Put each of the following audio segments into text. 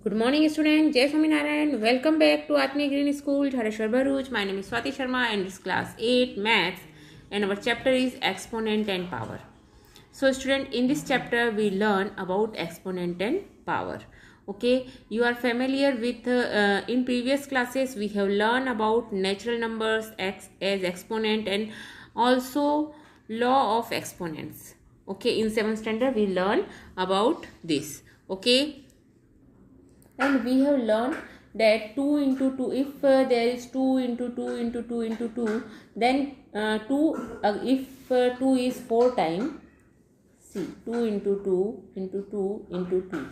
Good morning, students. Jai Swaminarayan. Welcome back to Atmi Green School, Dhareshwar Bharuch. My name is Swati Sharma and it's class 8 maths and our chapter is exponent and power. So, student, in this chapter we learn about exponent and power. Okay, you are familiar with in previous classes we have learned about natural numbers x as exponent and also law of exponents. Okay, in 7th standard we learn about this. Okay, and we have learned that 2 into 2, if there is 2 into 2 into 2 into 2, then 2 if 2 is 4 times, see 2 into 2 into 2 into 2,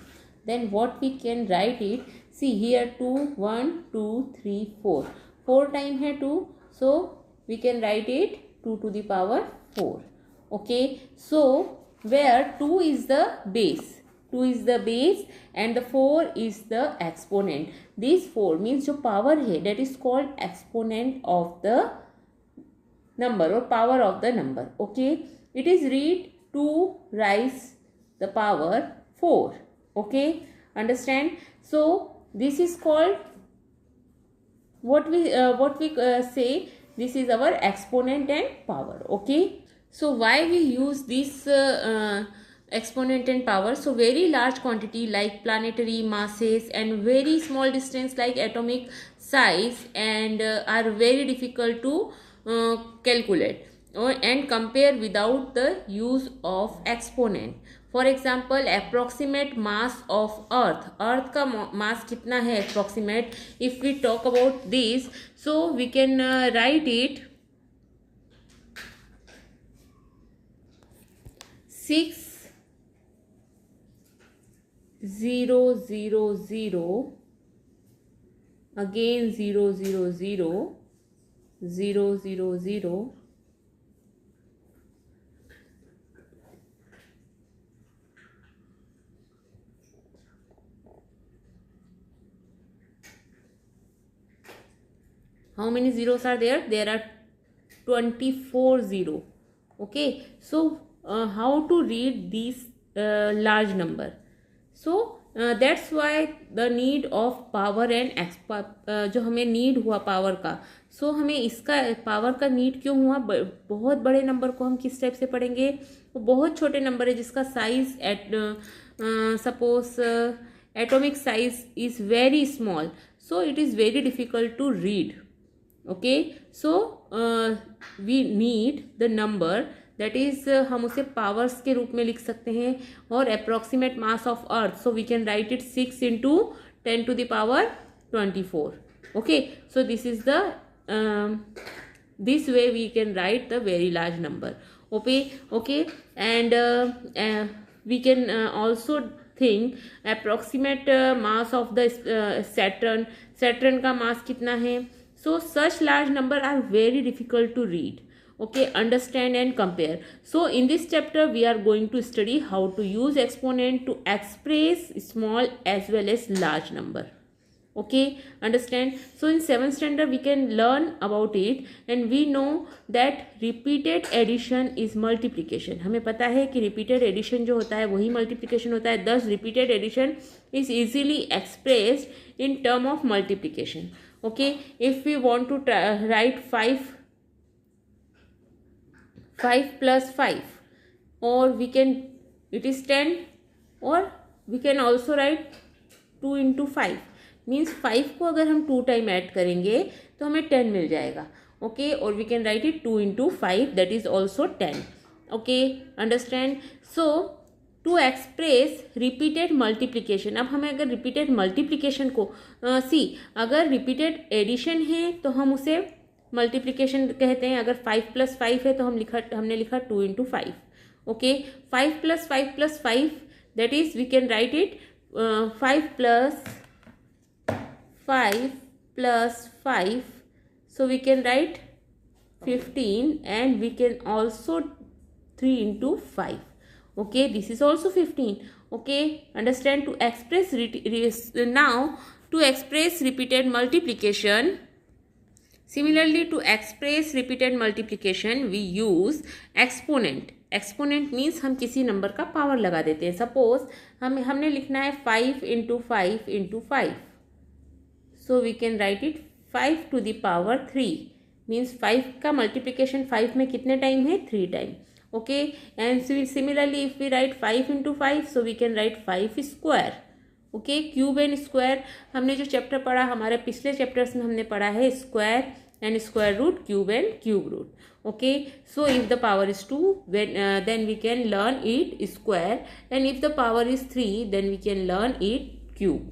then what we can write it, see here 2 1 2 3 4 4 times है 2, so we can write it 2 to the power 4. Okay, so where 2 is the base, 2 is the base and the 4 is the exponent. This 4 means जो power है that is called exponent of the number or power of the number. Okay, it is read 2 raise the power 4. Okay, understand? So this is called what we say, this is our exponent and power. Okay, so why we use this exponent and power? So very large quantity like planetary masses and very small distance like atomic size and are very difficult to calculate and compare without the use of exponent. For example, approximate mass of earth का mass कितना है approximate, if we talk about this, so we can write it 6,000 again 000 000 how many zeros are there? There are 24 zero. Okay, so how to read these large number? So that's why the need of power and जो हमें need हुआ power का, so हमें इसका power का need क्यों हुआ? बहुत बड़े number को हम किस टाइप से पढ़ेंगे? वो बहुत छोटे number है जिसका size at suppose atomic size is very small, so it is very difficult to read. Okay, so we need the number that is हम उसे powers के रूप में लिख सकते हैं और approximate mass of earth, so we can write it 6 into 10 to the power 24. Okay, so this is the this way we can write the very large number. Okay, and we can also think approximate mass of the Saturn का mass कितना है? So such large number are very difficult to read. Okay, understand and compare. So in this chapter we are going to study how to use exponent to express small as well as large number. Okay, understand? So in 7th standard we can learn about it and we know that repeated addition is multiplication. हमें पता है कि repeated addition जो होता है वही multiplication होता है. Thus repeated addition is easily expressed in term of multiplication. Okay, if we want to write 5 plus 5, or we can, it is 10, or we can also write 2 into 5, means 5 को अगर हम 2 time add करेंगे तो हमें 10 मिल जाएगा. Okay, or we can write it 2 into 5, that is also 10. Okay, understand? So to express repeated multiplication, अब हमें अगर repeated multiplication को अगर repeated addition है तो हम उसे multiplication कहते हैं. अगर 5 plus 5 है तो हमने लिखा 2 into 5. Okay, 5 plus 5 plus 5, that is we can write it 5 plus 5 plus 5, so we can write 15 and we can also 3 into 5. Okay, this is also 15. Okay, understand? To express now to express repeated multiplication, similarly to express repeated multiplication we use exponent. Exponent means हम किसी number का power लगा देते हैं. Suppose हमने लिखना है 5 into 5 into 5. So we can write it 5 to the power 3 means 5 का मल्टीप्लीकेशन 5 में कितने टाइम है, 3 time. Okay, and similarly if we write 5 into 5 so we can write 5 square. Okay, cube and square हमने जो chapter पढ़ा, हमारे पिछले chapters में हमने पढ़ा है square and square root, cube and cube root. Okay, so if the power is 2 then we can learn it square, and if the power is 3 then we can learn it cube.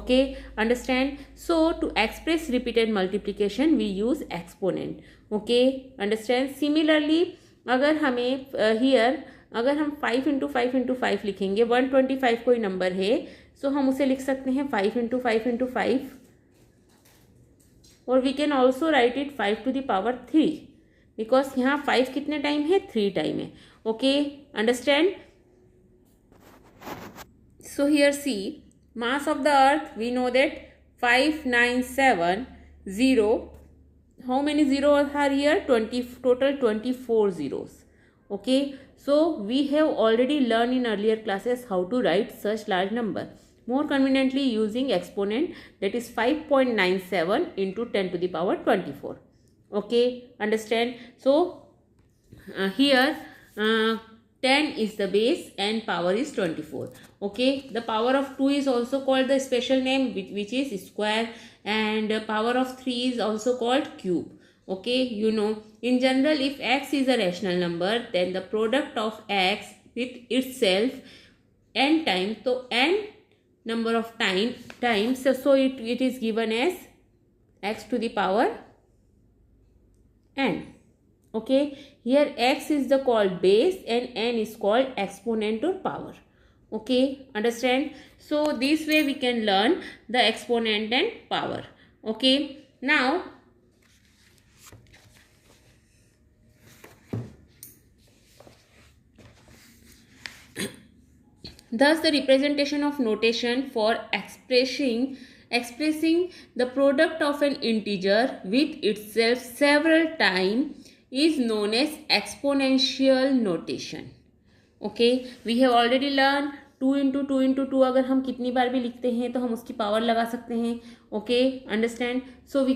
Okay, understand? So to express repeated multiplication we use exponent. Okay, understand? Similarly अगर हमें here अगर हम 5 into 5 into 5 लिखेंगे, 125 कोई number है, सो हम उसे लिख सकते हैं 5 इंटू 5 इंटू 5, और we can also write it 5 to the power 3 because यहाँ 5 कितने टाइम है, 3 टाइम है. Okay, understand? So here see mass of the earth, we know that 5 9 7 0. How many zero are here, 20, total 24 zeros. Okay, so we have already learned in earlier classes how to write such large number more conveniently using exponent, that is 5.97 into 10 to the power 24. Okay, understand? So here 10 is the base and power is 24. Okay, the power of 2 is also called the special name which is square, and power of 3 is also called cube. Okay, you know, in general if x is a rational number then the product of x with itself n time, so n number of times, so it is given as x to the power n. Okay, here x is the called base and n is called exponent or power. Okay, understand? So this way we can learn the exponent and power. Okay, now thus the representation of notation for expressing the product of an integer with itself several times is known as exponential notation. Okay, we have already learned 2 into 2 into 2 अगर हम कितनी बार भी लिखते हैं तो हम उसकी power लगा सकते हैं. Okay, understand? So we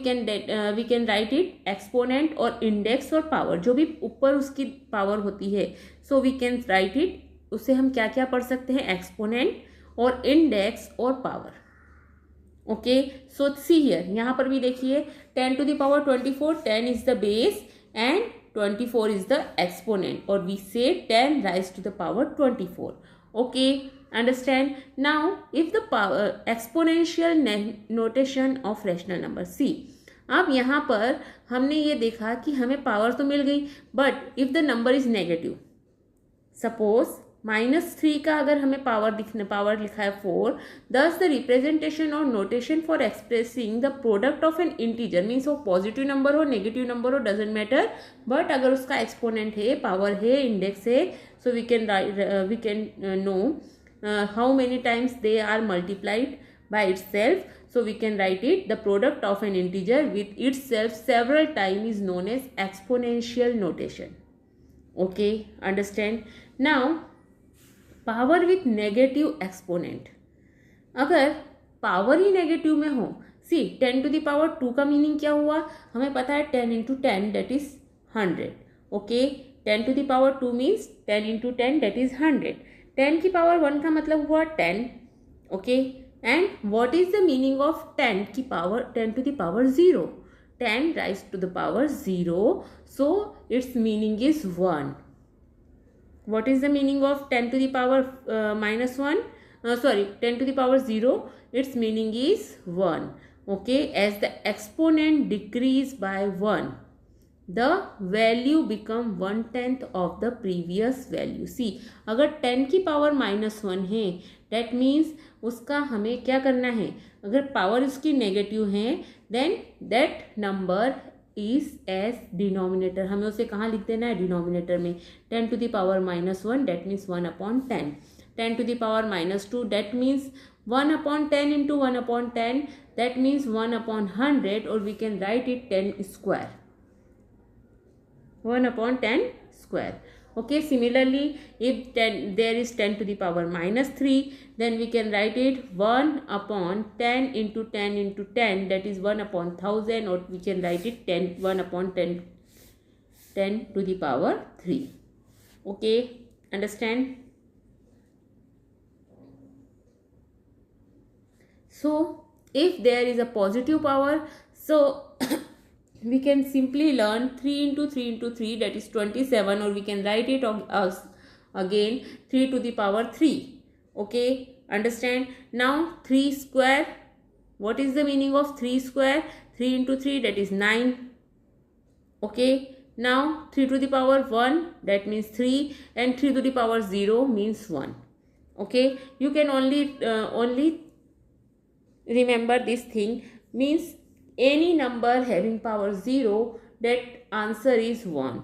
can write it exponent और इंडेक्स और पावर, जो भी ऊपर उसकी पावर होती है, so we can write it. उससे हम क्या क्या पढ़ सकते हैं, एक्सपोनेंट और इंडेक्स और power. Okay, so see here, यहाँ पर भी देखिए 10 to the power 24, 10 is the base and 24 is the exponent, or we say 10 raised to the power 24. Okay, understand? Now if the power exponential notation of rational number, see अब यहाँ पर हमने ये देखा कि हमें पावर तो मिल गई, but if the number is negative, suppose -3 का अगर हमें पावर लिखा है 4, दस द रिप्रेजेंटेशन और notation for expressing the product of an integer, means वो पॉजिटिव नंबर हो नेगेटिव नंबर हो डजेंट मैटर, बट अगर उसका एक्सपोनेंट है, पावर है, इंडेक्स है, so we can know how many times they are multiplied by itself. So we can write it, the product of an integer with itself several times is known as exponential notation. Okay, understand? Now power with negative exponent, अगर power ही negative में हो, सी 10 to the power 2 का meaning क्या हुआ, हमें पता है 10 into 10 that is 100. Okay, 10 to the power 2 means 10 into 10 that is 100. 10 की पावर 1 का मतलब हुआ 10. Okay, and what is the meaning of 10 की power 10 to the power 0? 10 raised to the power 0, so its meaning is 1. What is the meaning of 10 to the power -1? 10 to the power 0, its meaning is 1. Okay, as the exponent decrease by 1, the value become 1/10 of the previous value. See, अगर 10 की power -1 है, that means उसका हमें क्या करना है, अगर power उसकी नेगेटिव है, then that number is as denominator, हमें उसे कहाँ लिख देना है, डिनोमिनेटर में. 10 to the power -1 that means 1/10. 10 to the power -2 that means 1/10 into 1/10 that means 1/100, or we can write it 10 square. 1/10 square. Okay, similarly, if there is 10 to the power minus 3, then we can write it 1 upon 10 into 10 into 10, that is 1 upon 1000, or we can write it 1 upon 10 to the power 3. Okay, understand? So if there is a positive power, so we can simply learn 3 into 3 into 3, that is 27, or we can write it as again 3 to the power 3. Okay, understand? Now 3 square, what is the meaning of 3 square? 3 into 3, that is 9. Okay, now 3 to the power 1, that means 3, and 3 to the power 0 means 1. Okay, you can only remember this thing, means any number having power 0, that answer is 1.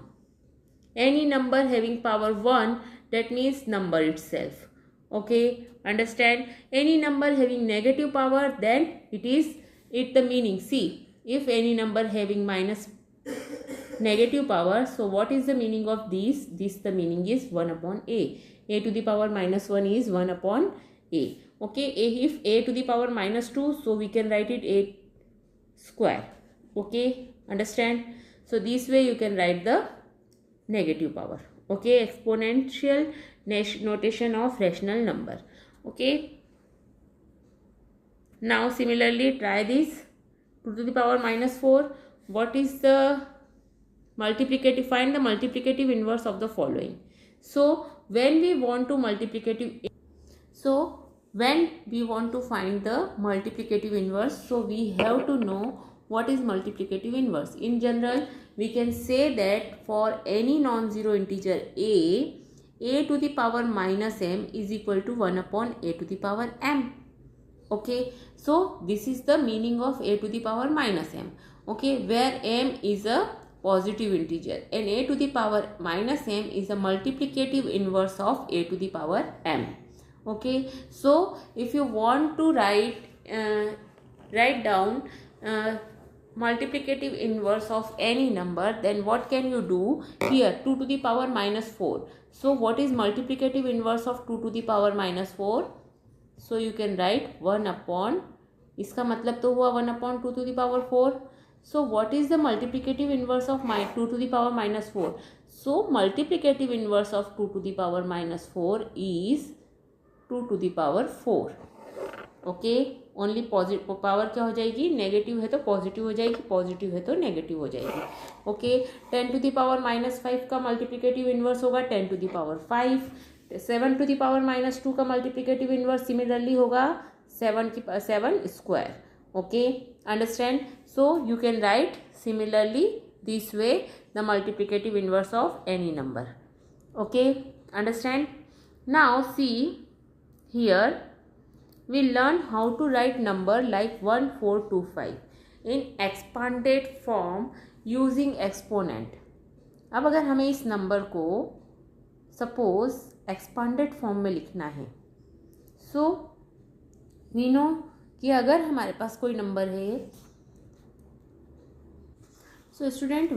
Any number having power 1, that means number itself. Okay, understand? Any number having negative power, then the meaning. See, if any number having minus negative power, so what is the meaning of this? The meaning is 1 upon a. A to the power minus 1 is 1 upon a. Okay, if a to the power minus 2, so we can write it a square. Okay, understand? So this way you can write the negative power. Okay, exponential notation of rational number. Okay, now similarly try this. 2 to the power minus 4, what is the multiplicative? Find the multiplicative inverse of the following. So when we want to find the multiplicative inverse, so we have to know what is multiplicative inverse. In general, we can say that for any non-zero integer a to the power minus m is equal to 1 upon a to the power m. Okay, so this is the meaning of a to the power minus m. Okay, where m is a positive integer and a to the power minus m is a multiplicative inverse of a to the power m. Okay, so if you want to write down multiplicative inverse of any number, then what can you do? Here 2 to the power minus 4. So what is multiplicative inverse of 2 to the power minus 4? So you can write 1 upon, इसका मतलब तो हुआ 1 upon 2 to the power 4. So what is the multiplicative inverse of 2 to the power minus 4? So multiplicative inverse of 2 to the power minus 4 is 2 to the power 4. Okay, only positive power क्या हो जाएगी? Negative है तो positive हो जाएगी, positive है तो negative हो जाएगी. Okay, 10 to the power minus 5 का मल्टीप्लिकेटिव इनवर्स होगा 10 to the power 5. 7 to the power minus 2 का मल्टीप्लिकेटिव इनवर्स सिमिलरली होगा 7 square. Okay, understand? So you can write similarly this way the multiplicative inverse of any number. Okay, understand? Now see here we learn how to write number like 1, 4, 2, 5 in expanded form using exponent. अब अगर हमें इस number को suppose expanded form में लिखना है, so we know कि अगर हमारे पास कोई नंबर है, so student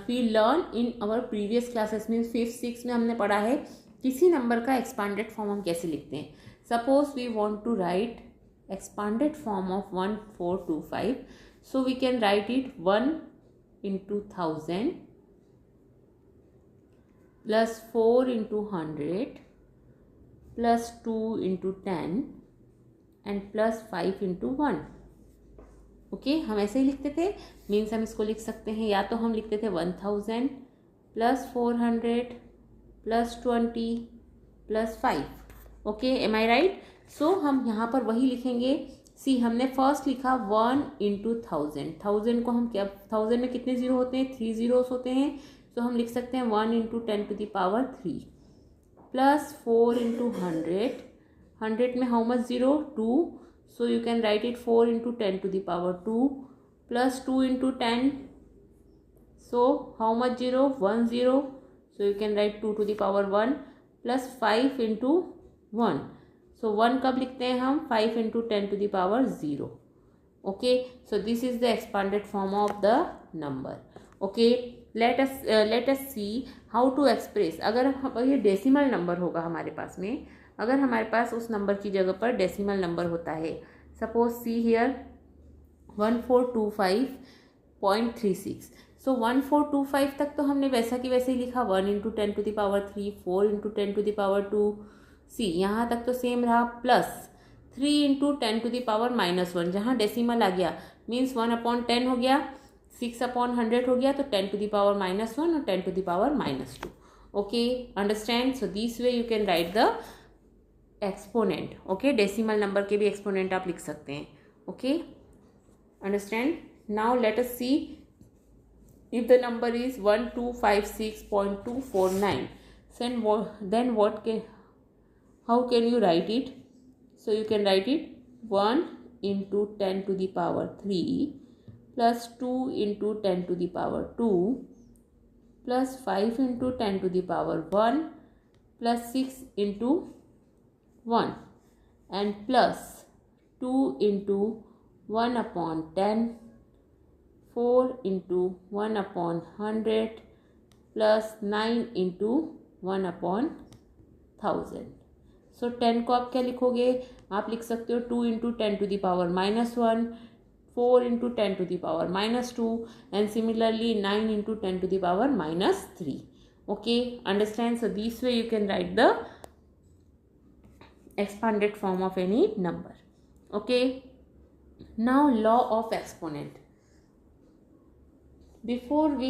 we learn in our previous classes में 5th 6th में हमने पढ़ा है किसी नंबर का एक्सपांडेड फॉर्म हम कैसे लिखते हैं. Suppose we want to write expanded form of 1, 4, 2, 5. So we can write it 1 into 1000 plus 4 into 100 plus 2 into 10 and plus 5 into 1. Okay, हम ऐसे ही लिखते थे. मीन्स हम इसको लिख सकते हैं, या तो हम लिखते थे 1000 plus 400 plus 20 plus 5. Okay, M आई राइट? सो हम यहाँ पर वही लिखेंगे. सी, हमने फर्स्ट लिखा 1 इंटू 1000. 1000 को हम क्या, 1000 में कितने जीरो होते हैं? 3 जीरोस होते हैं. सो हम लिख सकते हैं 1 into 10 to the power 3 plus 4 into 100. 100 में how much zero? 2. So you can write it 4 into 10 to the power 2 plus 2 into 10. So how much zero? 1 zero. So you can write 2 to the power 1 plus 5 into 1. So 1 कब लिखते हैं हम? 5 into 10 to the power 0. Okay, so this is the expanded form of the number. Okay, let us see how to express. अगर ये decimal number होगा हमारे पास में, अगर हमारे पास उस नंबर की जगह पर डेसिमल नंबर होता है, सपोज सी हियर 1425.36। सो 1425 तक तो हमने वैसा कि वैसे ही लिखा, 1 × 10⁻3, 4 × 10⁻2, सी यहाँ तक तो सेम रहा, प्लस 3 × 10⁻−1, जहाँ डेसिमल आ गया मीन्स 1/10 हो गया, 6/100 हो गया, तो 10⁻−1 और 10⁻−2। Okay, understand? So this way you can write the exponent. Okay, decimal number के भी एक्सपोनेंट आप लिख सकते हैं। Okay, understand? Now let us see if the number is 1256.249, then how can you write it? So you can write it 1 × 10⁻³ plus 2 × 10⁻², plus 5 × 10⁻1 plus 6 × 1 and plus 2 × 1/10, 4 × 1/100 plus 9 × 1/1000। सो 10 को आप क्या लिखोगे? आप लिख सकते हो 2 × 10⁻−1, 4 × 10⁻−2 and similarly 9 × 10⁻−3। Okay, understand? So this way you can write the expanded form of any number. Okay, now law of exponent. Before we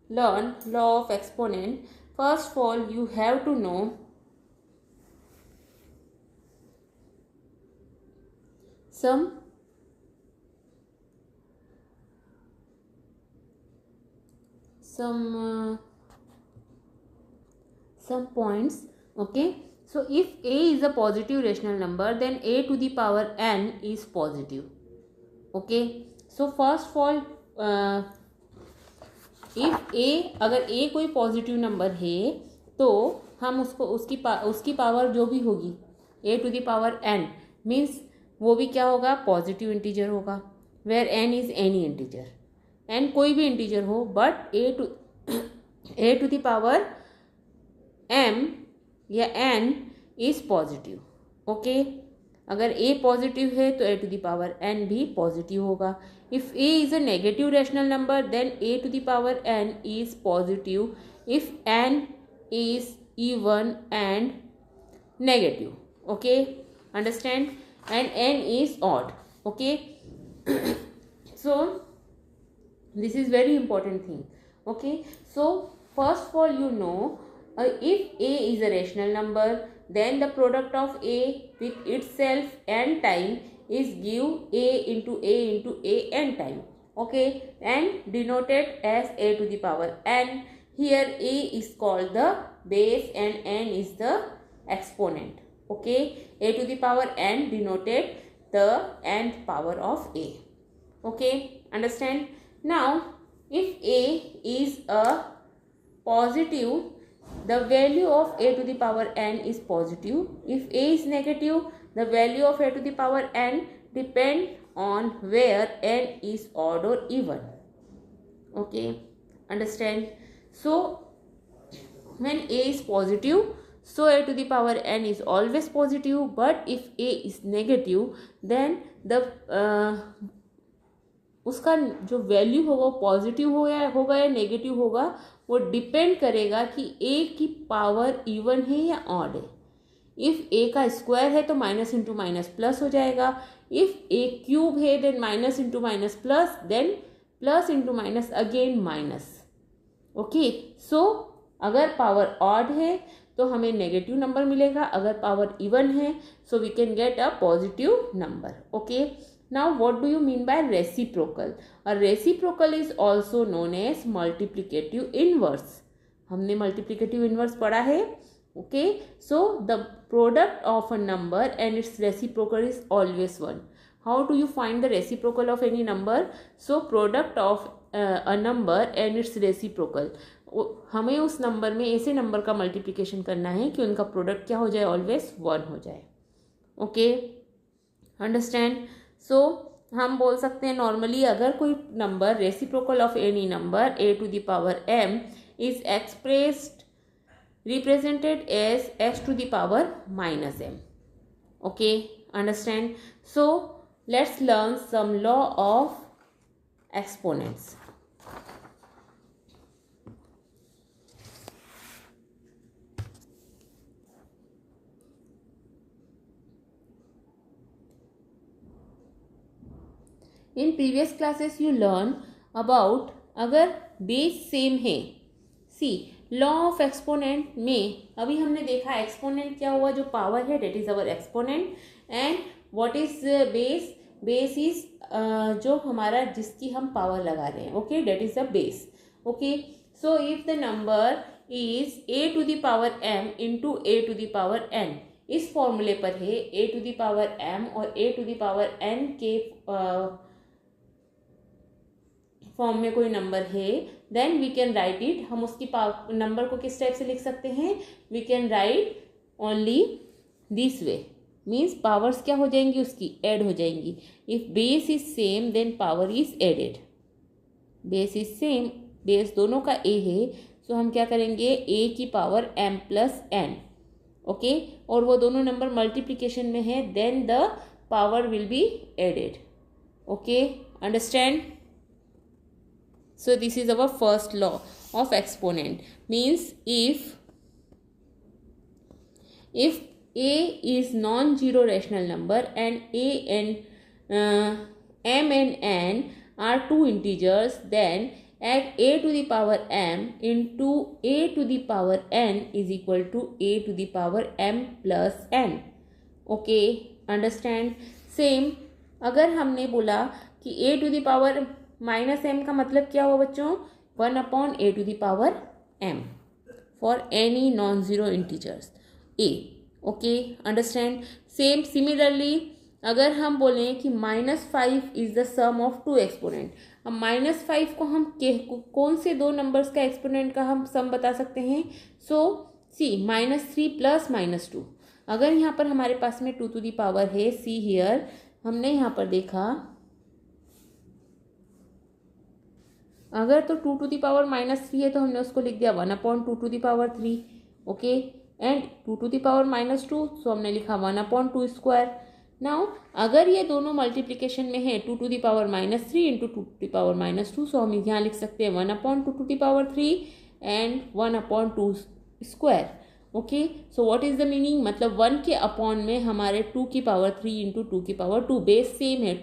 learn law of exponent, first of all you have to know some points. Okay, so if a is a positive rational number, then a to the power n is positive. Okay, so first of all if a, अगर a कोई positive number है तो हम उसको उसकी power जो भी होगी a to the power n means वो भी क्या होगा? पॉजिटिव इंटीजर होगा, where n is any integer, n कोई भी इंटीजर हो, but a to the power m या n इज पॉजिटिव। ओके, अगर a पॉजिटिव है तो a to the power n भी पॉजिटिव होगा। If a is a negative rational number then a to the power n is positive if n is even and negative. Okay, understand? And n is odd. Okay, so this is very important thing. Okay, so first of all you know if a is a rational number, then the product of a with itself n time is give a into a into a n time. Okay, and denoted as a to the power n. Here a is called the base and n is the exponent. Okay, a to the power n denoted the nth power of a. Okay, understand? Now if a is a positive, the value of a to the power n is positive. If a is negative, the value of a to the power n depend on where n is odd or even. Okay, understand? So when a is positive, so a to the power n is always positive, but if a is negative, then the उसका जो value होगा वो positive होगा या negative होगा, वो depend करेगा कि a की पावर इवन है या ऑड है। इफ a का स्क्वायर है तो माइनस इंटू माइनस प्लस हो जाएगा, इफ a क्यूब है then minus into minus plus, then plus into minus again minus. Okay, so अगर पावर ऑड है तो हमें नेगेटिव नंबर मिलेगा, अगर पावर इवन है so we can get a positive number. Okay, now what do you mean by reciprocal? A reciprocal is also known as multiplicative inverse. हमने multiplicative inverse पढ़ा है। Okay, so the product of a number and its reciprocal is always 1. How do you find the reciprocal of any number? So product of a number and its reciprocal, हमें उस number में ऐसे number का multiplication करना है कि उनका product क्या हो जाए? ऑलवेज 1 हो जाए। Okay, understand? सो हम बोल सकते हैं नॉर्मली अगर कोई number reciprocal of any number a to the power m is expressed represented as s to the power minus m. Okay, understand? So let's learn some law of exponents. In previous classes you learn about अगर base same है, सी law of exponent में अभी हमने देखा exponent क्या हुआ, जो power है that is our exponent, and what is base, base is जो हमारा जिसकी हम पावर लगा रहे हैं, okay, that is the base. Okay, so if the number is a to the power m into a to the power n, इस फॉर्मूले पर है a to the power m और a to the power n के form में कोई number है, then we can write it. हम उसकी नंबर को किस टाइप से लिख सकते हैं, we can write only this way, means powers क्या हो जाएंगी, उसकी ऐड हो जाएंगी. If base is same then power is added. Base is same, base दोनों का a है, सो हम क्या करेंगे, a की power m plus n. Okay, और वो दोनों नंबर मल्टीप्लीकेशन में है, then the power will be added. Okay, understand? So this is our first law of exponent, means if a is non-zero rational number and a and m and n are two integers, then add a to the power m into a to the power n is equal to a to the power m plus n. Okay, understand? Same, अगर हमने बोला कि a to the power minus m का मतलब क्या हुआ बच्चों, 1 upon a to the power m for any non zero integers a. Okay, understand? Same similarly अगर हम बोलें कि -5 is the sum of two exponent, अब -5 को हम कौन से दो नंबर्स का एक्सपोनेंट का हम सम बता सकते हैं, सो सी -3 प्लस -2. अगर यहाँ पर हमारे पास में 2 टू द पावर है, सी हियर हमने यहाँ पर देखा अगर तो 2 टू द पावर -3 है तो हमने उसको लिख दिया 1 upon 2 to the power 3. Okay, and 2 to the power -2 so हमने लिखा 1 अपॉन 2 स्क्वायर. नाउ अगर ये दोनों मल्टीप्लीकेशन में है 2 to the power -3 into 2 to the power -2, so हम यहाँ लिख सकते हैं 1 upon 2 to the power 3 and 1 upon 2 square. Okay, so what is the meaning, मतलब 1 के अपॉन में हमारे 2 की पावर 3 इंटू 2 की पावर 2, बेस सेम है,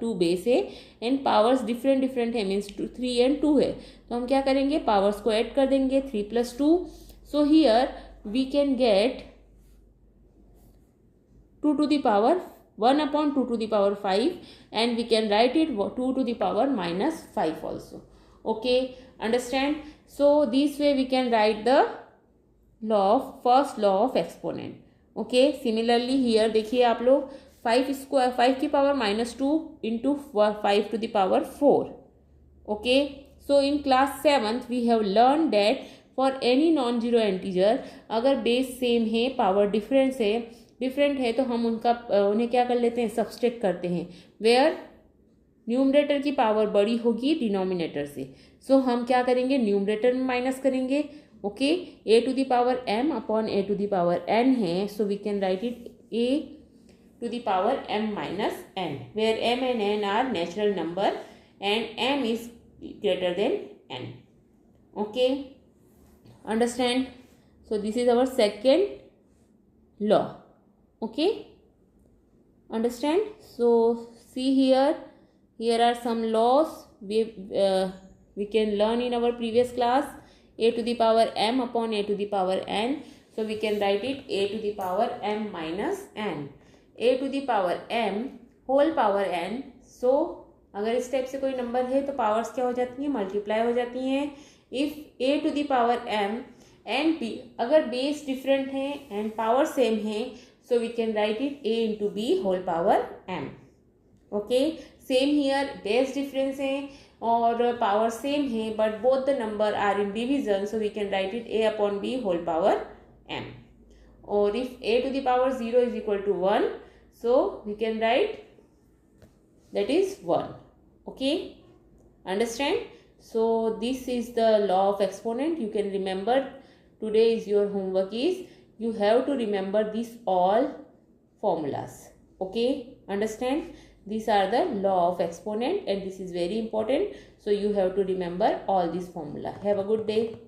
2 बेस है एंड पावर्स डिफरेंट डिफरेंट है, मीन्स 3 एंड 2 है, तो हम क्या करेंगे, पावर्स को ऐड कर देंगे, 3 plus 2. So here we can get 2 to the power 1 upon 2 to the power 5 and we can write it 2 to the power -5 also. Okay, understand? So this way we can write the first law of exponent. Okay, similarly here देखिए आप लोग 5 की power -2 into 5 to the power 4. Okay, so in class 7th we have learn that for any non zero integer अगर base same है, power different है तो हम उन्हें क्या कर लेते हैं, सब्सट्रैक्ट करते हैं, वेयर न्यूमरेटर की पावर बड़ी होगी डिनोमिनेटर से. सो हम क्या करेंगे, न्यूमरेटर में माइनस करेंगे. Okay, a to the power m upon a to the power n है, so we can write it a to the power m minus n, where m and n are natural number and m is greater than n. Okay, understand? So this is our second law. Okay, understand? So see here are some laws we can learn in our previous class. A to the power m upon a to the power n, so we can write it a to the power m minus n, a to the power m whole power n. So अगर इस type से कोई number है तो powers क्या हो जाती हैं, मल्टीप्लाई हो जाती हैं. If a to the power m and b अगर बेस डिफरेंट है एंड पावर सेम है, so we can write it a into b whole power m. Okay, same here, base difference है और पावर सेम है but both the number are in division, so we can write it a upon b whole power m. और if a to the power 0 is equal to 1, so we can write that is 1. Okay, understand? So this is the law of exponent. You can remember, today is your homework is you have to remember these all formulas. Okay, understand? These are the law of exponent and this is very important. So you have to remember all these formula. Have a good day.